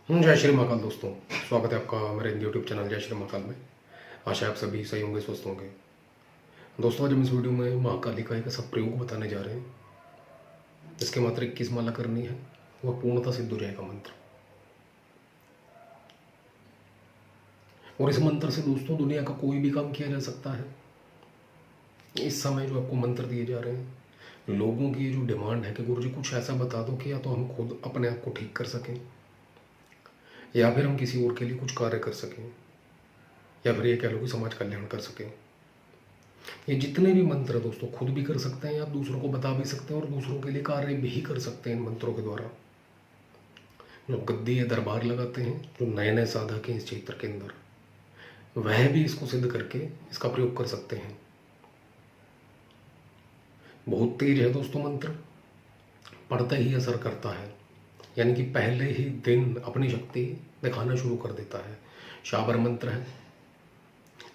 जय श्री महाकाल दोस्तों। स्वागत है आपका मेरे यूट्यूब चैनल जय श्री महाकाल में। आशा है आप सभी सही होंगे, स्वस्थ होंगे। दोस्तों, आज हम इस वीडियो में महाकाली का एक ऐसा प्रयोग बताने जा रहे हैं इसके मात्र 21 माला करनी है, वह पूर्णतः सिद्ध हो जाएगा मंत्र। और इस मंत्र से दोस्तों दुनिया का कोई भी काम किया जा सकता है। इस समय जो आपको मंत्र दिए जा रहे हैं, लोगों की जो डिमांड है कि गुरु जी कुछ ऐसा बता दो कि या तो हम खुद अपने आप को ठीक कर सकें या फिर हम किसी और के लिए कुछ कार्य कर सकें, या फिर ये कह लो कि समाज कल्याण कर सकें। ये जितने भी मंत्र दोस्तों खुद भी कर सकते हैं, आप दूसरों को बता भी सकते हैं और दूसरों के लिए कार्य भी कर सकते हैं इन मंत्रों के द्वारा। जो गद्दी या दरबार लगाते हैं, जो नए नए साधक हैं इस क्षेत्र के अंदर, वह भी इसको सिद्ध करके इसका प्रयोग कर सकते हैं। बहुत तेज है दोस्तों मंत्र, पढ़ते ही असर करता है, यानी कि पहले ही दिन अपनी शक्ति दिखाना शुरू कर देता है। शाबर मंत्र है,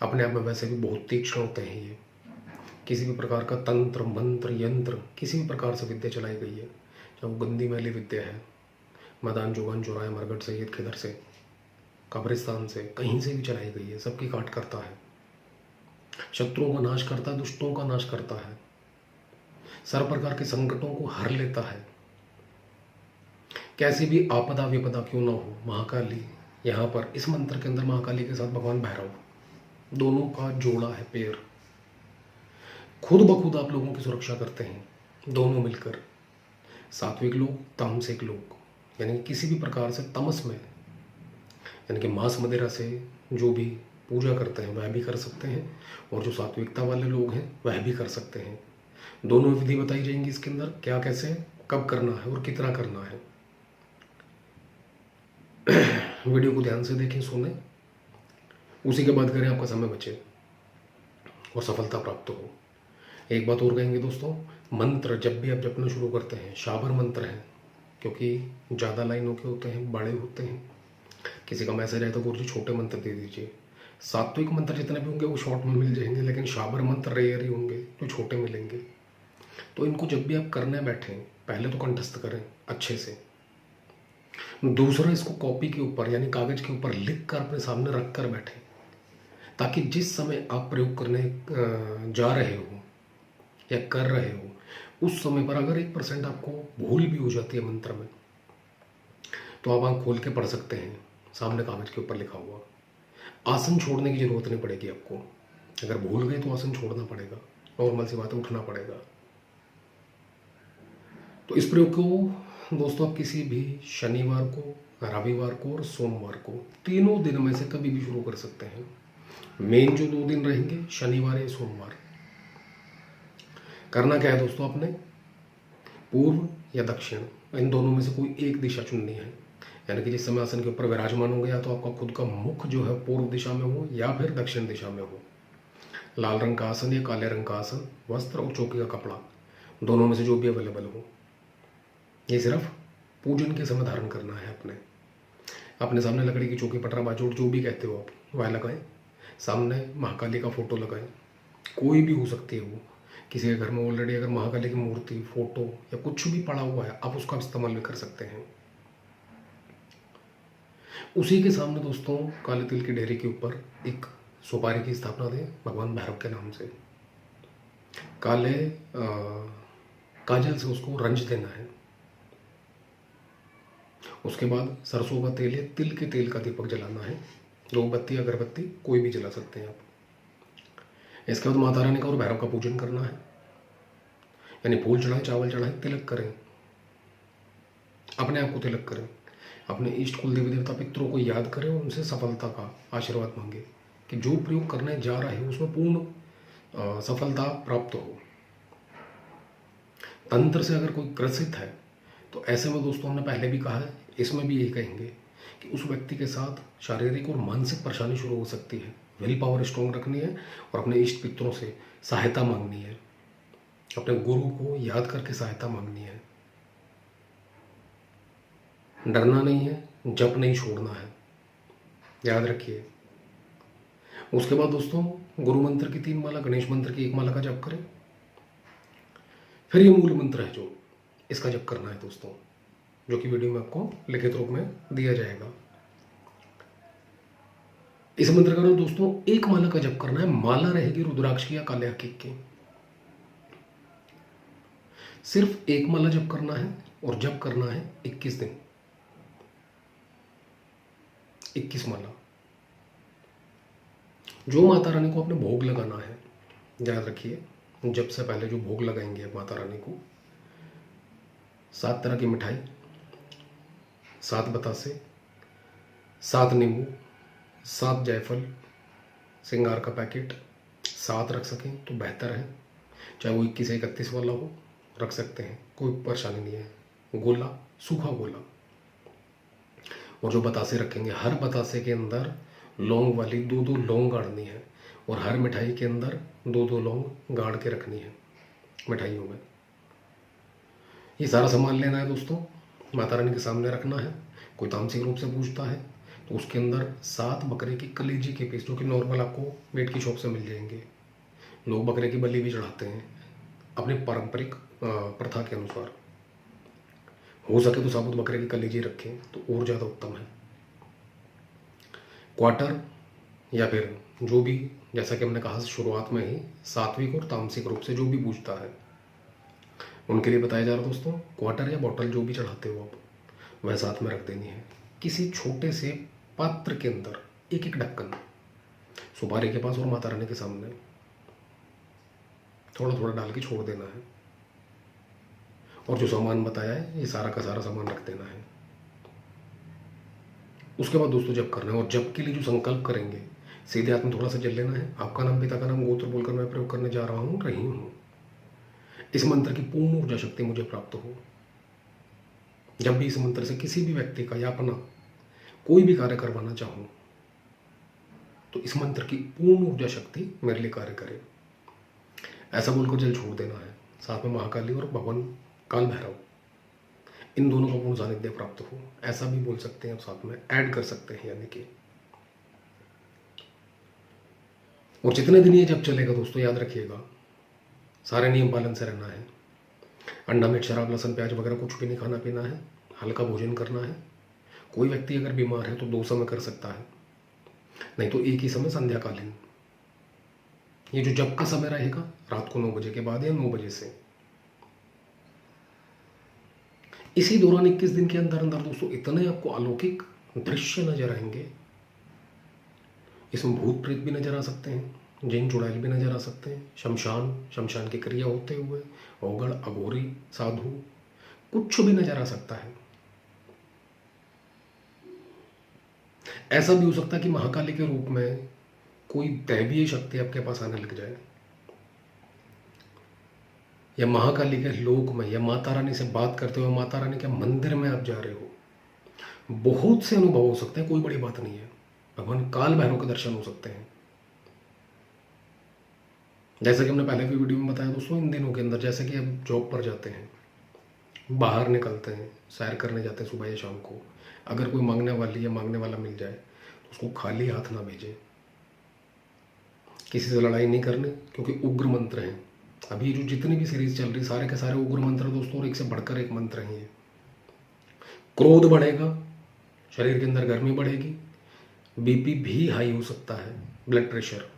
अपने आप में वैसे भी बहुत तीक्ष्ण होते हैं ये। किसी भी प्रकार का तंत्र मंत्र यंत्र किसी भी प्रकार से विद्या चलाई गई है, चाहे वो गंदी मैली विद्या है, मैदान जोगान चौराहे मरगट सैयद खिदर से, कब्रिस्तान से, कहीं से भी चलाई गई है, सबकी काट करता है, शत्रुओं का नाश करता है, दुष्टों का नाश करता है, सर्व प्रकार के संकटों को हर लेता है। कैसी भी आपदा विपदा क्यों ना हो, महाकाली यहाँ पर इस मंत्र के अंदर महाकाली के साथ भगवान भैरव, दोनों का जोड़ा है पैर, खुद ब खुद आप लोगों की सुरक्षा करते हैं दोनों मिलकर। सात्विक लोग, तामसिक लोग, यानी किसी भी प्रकार से तमस में, यानी कि मांस मदिरा से जो भी पूजा करते हैं वह भी कर सकते हैं, और जो सात्विकता वाले लोग हैं वह भी कर सकते हैं। दोनों विधि बताई जाएंगी इसके अंदर, क्या कैसे कब करना है और कितना करना है। वीडियो को ध्यान से देखें, सुने, उसी के बाद करें, आपका समय बचे और सफलता प्राप्त हो। एक बात और कहेंगे दोस्तों, मंत्र जब भी आप जपना शुरू करते हैं, शाबर मंत्र है क्योंकि ज़्यादा लाइनों के होते हैं, बड़े होते हैं। किसी का मैसेज आए तो गुरु जी छोटे मंत्र दे दीजिए। सात्विक मंत्र जितने भी होंगे वो शॉर्ट में मिल जाएंगे, लेकिन शाबर मंत्र रेयर ही होंगे जो छोटे मिलेंगे। तो इनको जब भी आप करने बैठें, पहले तो कंठस्थ करें अच्छे से, दूसरा इसको कॉपी के ऊपर यानी कागज के ऊपर लिख कर अपने सामने रख कर बैठें, ताकि जिस समय आप प्रयोग करने जा रहे हो या कर रहे हो, उस समय पर अगर 1% आपको भूल भी हो जाती है मंत्र में, तो आप आँख खोल के पढ़ सकते हैं, सामने कागज के ऊपर लिखा हुआ। आसन छोड़ने की जरूरत नहीं पड़ेगी आपको। अगर भूल गए तो आसन छोड़ना पड़ेगा, नॉर्मल सी बात है, उठना पड़ेगा। तो इस प्रयोग को दोस्तों आप किसी भी शनिवार को, रविवार को और सोमवार को, तीनों दिन में से कभी भी शुरू कर सकते हैं। मेन जो 2 दिन रहेंगे, शनिवार या सोमवार। करना क्या है दोस्तों, आपने पूर्व या दक्षिण, इन दोनों में से कोई एक दिशा चुननी है। यानी कि जिस समय आसन के ऊपर विराजमान होंगे, या तो आपका खुद का मुख जो है पूर्व दिशा में हो या फिर दक्षिण दिशा में हो। लाल रंग का आसन या काले रंग का आसन, वस्त्र और चौकी का कपड़ा, दोनों में से जो भी अवेलेबल हो। ये सिर्फ पूजन के समय धारण करना है। अपने सामने लकड़ी की चौकी, पटरा, बाजोट, जो भी कहते हो आप, वह लगाएं। सामने महाकाली का फोटो लगाएं, कोई भी हो सकती है वो। किसी के घर में ऑलरेडी अगर महाकाली की मूर्ति, फोटो या कुछ भी पड़ा हुआ है, आप उसका इस्तेमाल भी कर सकते हैं। उसी के सामने दोस्तों काले तिल की ढेरी के ऊपर एक सुपारी की स्थापना दें भगवान भैरव के नाम से। काले काजल से उसको रंज देना है। उसके बाद सरसों का तेल या तिल के तेल का दीपक जलाना है। 2 बत्ती अगरबत्ती कोई भी जला सकते हैं आप। इसके बाद माता रानी का और भैरव का पूजन करना है, यानी फूल चढ़ाएं, चावल चढ़ाएं, तिलक करें, अपने आप को तिलक करें, अपने इष्ट कुल देवी देवता पितरों को याद करें और उनसे सफलता का आशीर्वाद मांगे कि जो प्रयोग करने जा रहे हैं उसमें पूर्ण सफलता प्राप्त हो। तंत्र से अगर कोई ग्रसित है तो ऐसे में दोस्तों, हमने पहले भी कहा है, इसमें भी यही कहेंगे कि उस व्यक्ति के साथ शारीरिक और मानसिक परेशानी शुरू हो सकती है। विल पावर स्ट्रॉन्ग रखनी है और अपने इष्ट पितरों से सहायता मांगनी है, अपने गुरु को याद करके सहायता मांगनी है। डरना नहीं है, जप नहीं छोड़ना है, याद रखिए। उसके बाद दोस्तों गुरु मंत्र की 3 माला, गणेश मंत्र की 1 माला का जप करें। फिर ये मूल मंत्र है जो इसका जप करना है दोस्तों। जो कि वीडियो में आपको लिखित रूप में दिया जाएगा। इस मंत्र का दोस्तों एक माला का जप करना है। माला रहेगी रुद्राक्ष की या काले हकीक की। सिर्फ एक माला जप करना है और जप करना है 21 दिन, 21 माला। जो माता रानी को आपने भोग लगाना है, याद रखिए, जब से पहले जो भोग लगाएंगे आप माता रानी को, 7 तरह की मिठाई, 7 बतासे, 7 नींबू, 7 जायफल, श्रृंगार का पैकेट, 7 रख सकें तो बेहतर है। चाहे वो 21 या 31 वाला हो, रख सकते हैं, कोई परेशानी नहीं है। गोला, सूखा गोला। और जो बतासे रखेंगे, हर बतासे के अंदर लौंग वाली 2-2 लौंग गाड़नी है और हर मिठाई के अंदर 2-2 लौंग गाड़ के रखनी है मिठाइयों में। ये सारा सामान लेना है दोस्तों, माता रानी के सामने रखना है। कोई तामसिक रूप से पूछता है तो उसके अंदर 7 बकरे की कलेजी के पीस, जो कि नॉर्मल आपको मीट की शॉप से मिल जाएंगे। लोग बकरे की बलि भी चढ़ाते हैं अपनी पारंपरिक प्रथा के अनुसार। हो सके तो साबुत बकरे की कलेजी रखें तो और ज़्यादा उत्तम है। क्वार्टर या फिर जो भी, जैसा कि हमने कहा शुरुआत में ही, सात्विक और तामसिक रूप से जो भी पूछता है उनके लिए बताया जा रहा है दोस्तों। क्वार्टर या बॉटल जो भी चढ़ाते हो आप, वह साथ में रख देनी है। किसी छोटे से पात्र के अंदर एक एक ढक्कन, सुपारी के पास और माता रानी के सामने थोड़ा थोड़ा डाल के छोड़ देना है। और जो सामान बताया है, ये सारा का सारा सामान रख देना है। उसके बाद दोस्तों जप करना है। और जप के लिए जो संकल्प करेंगे, सीधे हाथ में थोड़ा सा जल लेना है। आपका नाम, पिता का नाम, गोत्र बोलकर मैं प्रयोग करने जा रहा हूँ, रही हूँ। इस मंत्र की पूर्ण ऊर्जा शक्ति मुझे प्राप्त हो। जब भी इस मंत्र से किसी भी व्यक्ति का या अपना कोई भी कार्य करवाना चाहूँ तो इस मंत्र की पूर्ण ऊर्जा शक्ति मेरे लिए कार्य करे, ऐसा बोलकर जल छोड़ देना है। साथ में महाकाली और भगवान काल भैरव, इन दोनों का पूर्ण सानिध्य प्राप्त हो, ऐसा भी बोल सकते हैं। साथ में ऐड कर सकते हैं, यानी कि। और जितने दिन ये जब चलेगा दोस्तों, याद रखिएगा, सारे नियम पालन से रहना है। अंडा, मीट, शराब, लहसुन, प्याज वगैरह कुछ भी नहीं खाना पीना है। हल्का भोजन करना है। कोई व्यक्ति अगर बीमार है तो 2 समय कर सकता है, नहीं तो एक ही समय संध्याकालीन। ये जो जप का समय रहेगा, रात को 9 बजे के बाद या 9 बजे से। इसी दौरान 21 दिन के अंदर अंदर दोस्तों इतने आपको अलौकिक दृश्य नजर आएंगे। इसमें भूत प्रेत भी नजर आ सकते हैं, जिन चुड़ैल भी नजर आ सकते हैं, शमशान की क्रिया होते हुए औगड़, अघोरी, साधु, कुछ भी नजर आ सकता है। ऐसा भी हो सकता है कि महाकाली के रूप में कोई दैवीय शक्ति आपके पास आने लग जाए, या महाकाली के लोक में, या माता रानी से बात करते हुए माता रानी के मंदिर में आप जा रहे हो। बहुत से अनुभव हो सकते हैं, कोई बड़ी बात नहीं है। भगवान काल भैरव के दर्शन हो सकते हैं। जैसे कि हमने पहले भी वीडियो में बताया दोस्तों, इन दिनों के अंदर जैसे कि आप जॉब पर जाते हैं, बाहर निकलते हैं, सैर करने जाते हैं सुबह या शाम को, अगर कोई मांगने वाली या मांगने वाला मिल जाए तो उसको खाली हाथ ना भेजें। किसी से लड़ाई नहीं करनी, क्योंकि उग्र मंत्र हैं। अभी जो जितनी भी सीरीज चल रही, सारे के सारे उग्र मंत्र दोस्तों, और एक से बढ़कर एक मंत्र हैं। क्रोध बढ़ेगा, शरीर के अंदर गर्मी बढ़ेगी, बीपी भी हाई हो सकता है, ब्लड प्रेशर।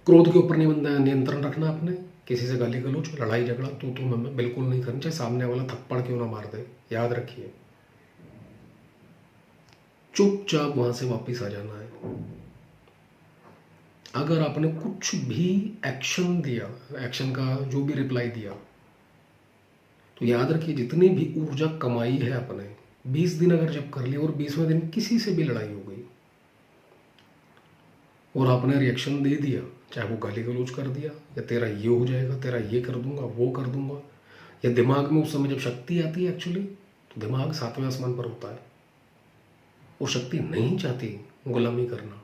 क्रोध के ऊपर नियंत्रण रखना आपने। किसी से गाली गलौज, लड़ाई झगड़ा, तू मैं बिल्कुल नहीं करनी, चाहे सामने वाला थप्पड़ क्यों ना मार दे। याद रखिए, चुपचाप वहां से वापस आ जाना है। अगर आपने कुछ भी एक्शन दिया, एक्शन का जो भी रिप्लाई दिया, तो याद रखिए जितनी भी ऊर्जा कमाई है आपने, 20 दिन अगर जब कर लिया और 20वें दिन किसी से भी लड़ाई हो गई और आपने रिएक्शन दे दिया, चाहे वो गाली गलौज कर दिया, या तेरा ये हो जाएगा, तेरा ये कर दूंगा, वो कर दूंगा, या दिमाग में उस समय जब शक्ति आती है एक्चुअली, तो दिमाग 7वें आसमान पर होता है। वो शक्ति नहीं चाहती गुलामी करना।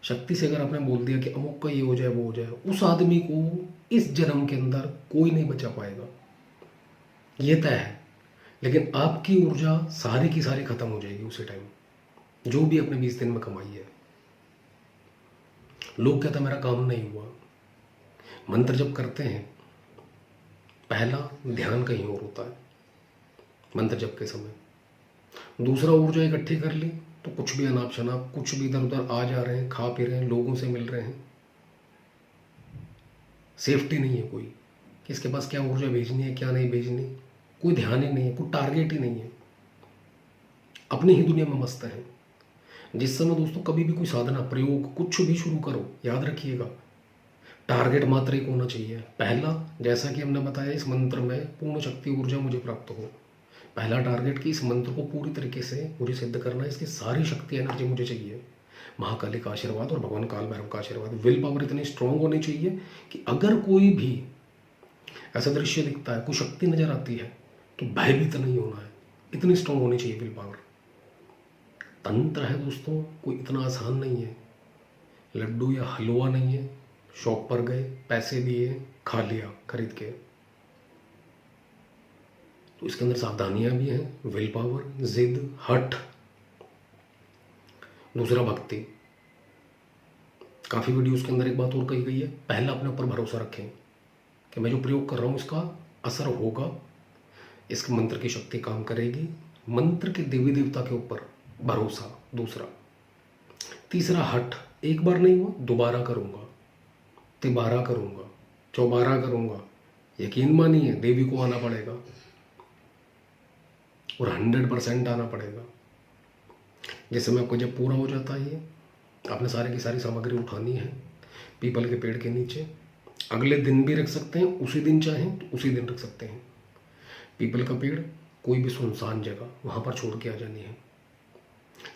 शक्ति से अगर आपने बोल दिया कि अमुक का ये हो जाए, वो हो जाए, उस आदमी को इस जन्म के अंदर कोई नहीं बचा पाएगा, ये तय है। लेकिन आपकी ऊर्जा सारी की सारी खत्म हो जाएगी उसी टाइम, जो भी आपने 20 दिन में कमाई है। लोग कहते हैं मेरा काम नहीं हुआ। मंत्र जब करते हैं, पहला ध्यान कहीं और होता है, मंत्र जप के समय। दूसरा, ऊर्जा इकट्ठी कर ली तो कुछ भी अनाप शनाप, कुछ भी इधर उधर आ जा रहे हैं, खा पी रहे हैं, लोगों से मिल रहे हैं, सेफ्टी नहीं है कोई कि इसके पास क्या ऊर्जा भेजनी है क्या नहीं भेजनी, कोई ध्यान ही नहीं है, कोई टारगेट ही नहीं है, अपनी ही दुनिया में मस्त है। जिस समय दोस्तों कभी भी कोई साधना प्रयोग कुछ भी शुरू करो, याद रखिएगा टारगेट मात्र एक होना चाहिए। पहला, जैसा कि हमने बताया इस मंत्र में पूर्ण शक्ति ऊर्जा मुझे प्राप्त हो, पहला टारगेट कि इस मंत्र को पूरी तरीके से मुझे सिद्ध करना है, इसकी सारी शक्ति एनर्जी मुझे चाहिए, महाकाली का आशीर्वाद और भगवान काल भैरव का आशीर्वाद। विल पावर इतनी स्ट्रांग होनी चाहिए कि अगर कोई भी ऐसा दृश्य दिखता है, कोई शक्ति नजर आती है, तो भयभीत नहीं होना है, इतनी स्ट्रांग होनी चाहिए विल पावर। तंत्र है दोस्तों, कोई इतना आसान नहीं है, लड्डू या हलवा नहीं है, शॉप पर गए, पैसे दिए, खा लिया खरीद के। तो इसके अंदर सावधानियां भी हैं, विल पावर, जिद, हठ। दूसरा, भक्ति। काफ़ी वीडियोस के अंदर एक बात और कही गई है, पहला अपने ऊपर भरोसा रखें कि मैं जो प्रयोग कर रहा हूँ इसका असर होगा, इस मंत्र की शक्ति काम करेगी, मंत्र के देवी देवता के ऊपर भरोसा। दूसरा, तीसरा, हठ, एक बार नहीं हुआ दोबारा करूँगा, तिबारा करूँगा, चौबारा करूँगा, यकीन मानिए देवी को आना पड़ेगा और 100% आना पड़ेगा। जिस समय आपको जब पूरा हो जाता है ये, आपने सारी की सारी सामग्री उठानी है पीपल के पेड़ के नीचे, अगले दिन भी रख सकते हैं, उसी दिन चाहें तो उसी दिन रख सकते हैं। पीपल का पेड़ कोई भी सुनसान जगह, वहाँ पर छोड़ के आ जानी है।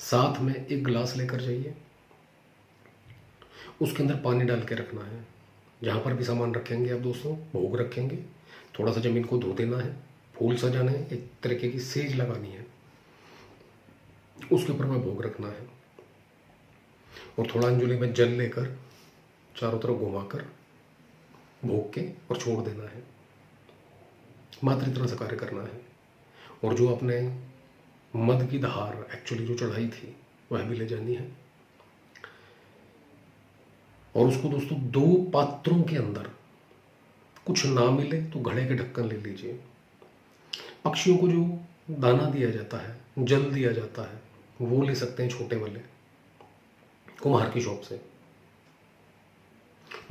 साथ में एक गिलास लेकर जाइए, उसके अंदर पानी डाल के रखना है। जहाँ पर भी सामान रखेंगे आप दोस्तों, भोग रखेंगे, थोड़ा सा जमीन को धो देना है, फूल सजाने हैं, एक तरीके की सेज लगानी है, उसके ऊपर में भोग रखना है और थोड़ा अंजुली में जल लेकर चारों तरफ घुमाकर भोग के और छोड़ देना है। मात्र इतना सा कार्य करना है। और जो आपने मद की धार एक्चुअली जो चढ़ाई थी वह भी ले जानी है और उसको दोस्तों 2 पात्रों के अंदर, कुछ ना मिले तो घड़े के ढक्कन ले लीजिए। पक्षियों को जो दाना दिया जाता है, जल दिया जाता है, वो ले सकते हैं छोटे वाले, कुम्हार की शॉप से।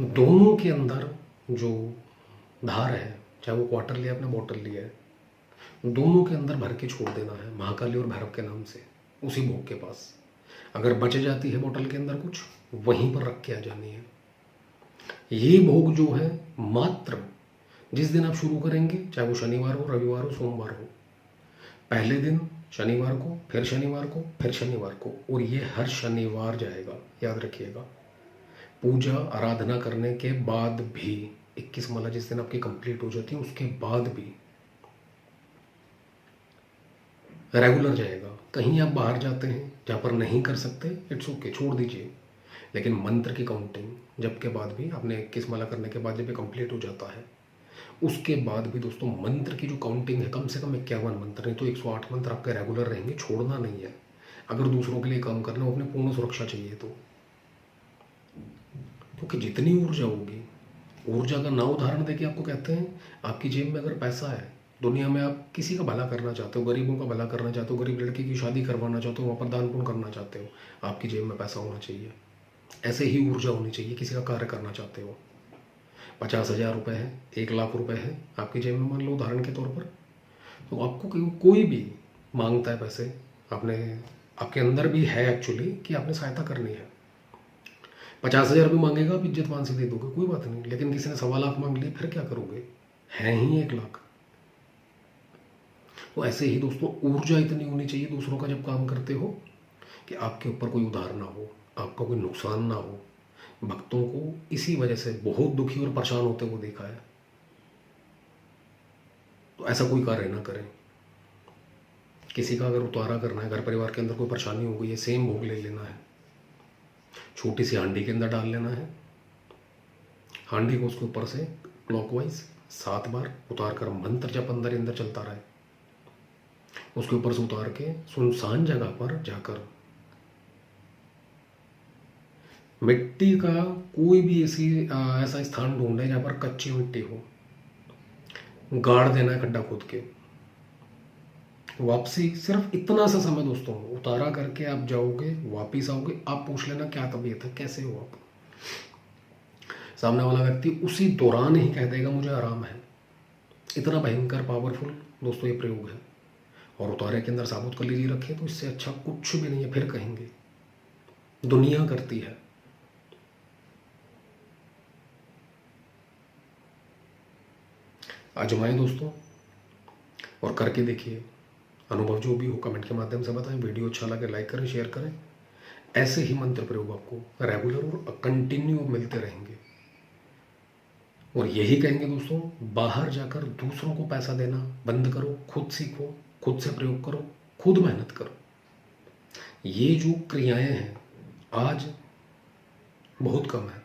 दोनों के अंदर जो धार है, चाहे वो क्वार्टर लिया आपने बॉटल लिया है, दोनों के अंदर भर के छोड़ देना है महाकाली और भैरव के नाम से, उसी भोग के पास। अगर बच जाती है बोतल के अंदर कुछ, वहीं पर रख के आ जानी है। ये भोग जो है मात्र जिस दिन आप शुरू करेंगे, चाहे वो शनिवार हो, रविवार हो, सोमवार हो, पहले दिन शनिवार को, फिर शनिवार को, फिर शनिवार को, और ये हर शनिवार जाएगा, याद रखिएगा। पूजा आराधना करने के बाद भी 21 माला जिस दिन आपकी कंप्लीट हो जाती है, उसके बाद भी रेगुलर जाएगा। कहीं आप बाहर जाते हैं जहाँ पर नहीं कर सकते, इट्स ओके, छोड़ दीजिए, लेकिन मंत्र की काउंटिंग जब के बाद भी, आपने 21 माला करने के बाद जब ये कंप्लीट हो जाता है, उसके बाद भी दोस्तों मंत्र की जो काउंटिंग है, कम से कम 51 मंत्र, नहीं तो 108 मंत्र आपके रेगुलर रहेंगे, छोड़ना नहीं है। अगर दूसरों के लिए काम करना हो, अपने पूर्ण सुरक्षा चाहिए तो, क्योंकि जितनी ऊर्जा होगी, ऊर्जा का ना उदाहरण देके आपको कहते हैं, आपकी जेब में अगर पैसा है, दुनिया में आप किसी का भला करना चाहते हो, गरीबों का भला करना चाहते हो, गरीब लड़की की शादी करवाना चाहते हो, वहाँ पर दान पुण्य करना चाहते हो, आपकी जेब में पैसा होना चाहिए। ऐसे ही ऊर्जा होनी चाहिए, किसी का कार्य करना चाहते हो, 50,000 रुपये है, 1,00,000 रुपये है आपकी जेब में, मान लो उदाहरण के तौर पर, तो आपको कोई भी मांगता है पैसे, आपने, आपके अंदर भी है एक्चुअली कि आपने सहायता करनी है। 50,000 भी मांगेगा, आप इज्जतमान से दे दोगे, कोई बात नहीं, लेकिन किसी ने 1,25,000 मांग लिए, फिर क्या करोगे, है ही 1,00,000। तो ऐसे ही दोस्तों ऊर्जा इतनी होनी चाहिए दूसरों का जब काम करते हो कि आपके ऊपर कोई उधार ना हो, आपका कोई नुकसान ना हो। भक्तों को इसी वजह से बहुत दुखी और परेशान होते हुए देखा है। तो ऐसा कोई कार्य ना करें। किसी का अगर उतारा करना है, घर परिवार के अंदर कोई परेशानी हो गई है, सेम भोग ले लेना है, छोटी सी हांडी के अंदर डाल लेना है, हांडी को उसके ऊपर से क्लॉकवाइज 7 बार उतार कर मंत्र जब अंदर अंदर चलता रहे, उसके ऊपर से उतार के सुनसान जगह पर जाकर मिट्टी का कोई भी ऐसा स्थान ढूंढे जहाँ पर कच्ची मिट्टी हो, गाड़ देना है खड्डा खोद के, वापसी सिर्फ इतना सा समय दोस्तों, उतारा करके आप जाओगे, वापिस आओगे, आप पूछ लेना क्या तबीयत है, कैसे हो आप। सामने वाला व्यक्ति उसी दौरान ही कह देगा मुझे आराम है। इतना भयंकर पावरफुल दोस्तों ये प्रयोग है। और उतारे के अंदर साबुत कलीजी रखें तो इससे अच्छा कुछ भी नहीं है। फिर कहेंगे दुनिया करती है। आजमाएं दोस्तों और करके देखिए। अनुभव जो भी हो कमेंट के माध्यम से बताएं। वीडियो अच्छा लगे लाइक करें, शेयर करें। ऐसे ही मंत्र प्रयोग आपको रेगुलर और कंटिन्यू मिलते रहेंगे। और यही कहेंगे दोस्तों, बाहर जाकर दूसरों को पैसा देना बंद करो, खुद सीखो, खुद से प्रयोग करो, खुद मेहनत करो। ये जो क्रियाएं हैं आज बहुत कम है।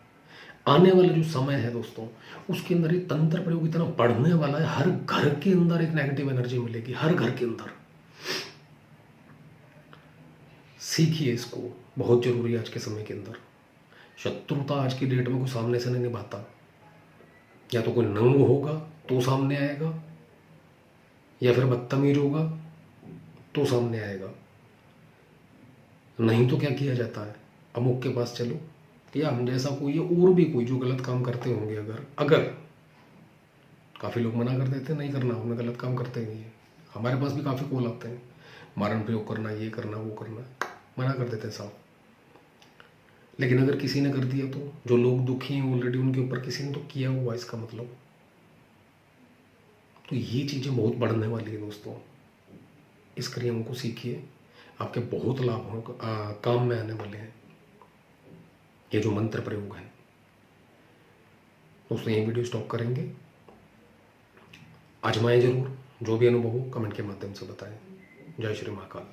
आने वाला जो समय है दोस्तों, उसके अंदर ये तंत्र प्रयोग इतना बढ़ने वाला है। हर घर के अंदर एक नेगेटिव एनर्जी मिलेगी, हर घर के अंदर। सीखिए इसको, बहुत जरूरी है आज के समय के अंदर। शत्रुता आज की डेट में कोई सामने से नहीं निभाता। या तो कोई नंग होगा तो सामने आएगा, या फिर बदतमीज होगा तो सामने आएगा। नहीं तो क्या किया जाता है, अमुक के पास चलो, या हम जैसा कोई है और भी कोई जो गलत काम करते होंगे, अगर काफ़ी लोग मना कर देते हैं नहीं करना, हमने गलत काम करते नहीं है। हमारे पास भी काफ़ी कॉल आते हैं, मारण प्रयोग करना, ये करना, वो करना, मना कर देते हैं साहब। लेकिन अगर किसी ने कर दिया तो जो लोग दुखी हैं ऑलरेडी, उनके ऊपर किसी ने तो किया हुआ, इसका मतलब तो ये चीज़ें बहुत बढ़ने वाली है दोस्तों। इस क्रियाओं को सीखिए, आपके बहुत लाभ हो काम में आने वाले हैं ये जो मंत्र प्रयोग है दोस्तों। ये वीडियो स्टॉप करेंगे, आजमाएं जरूर। जो भी अनुभव हो कमेंट के माध्यम से बताएं। जय श्री महाकाल।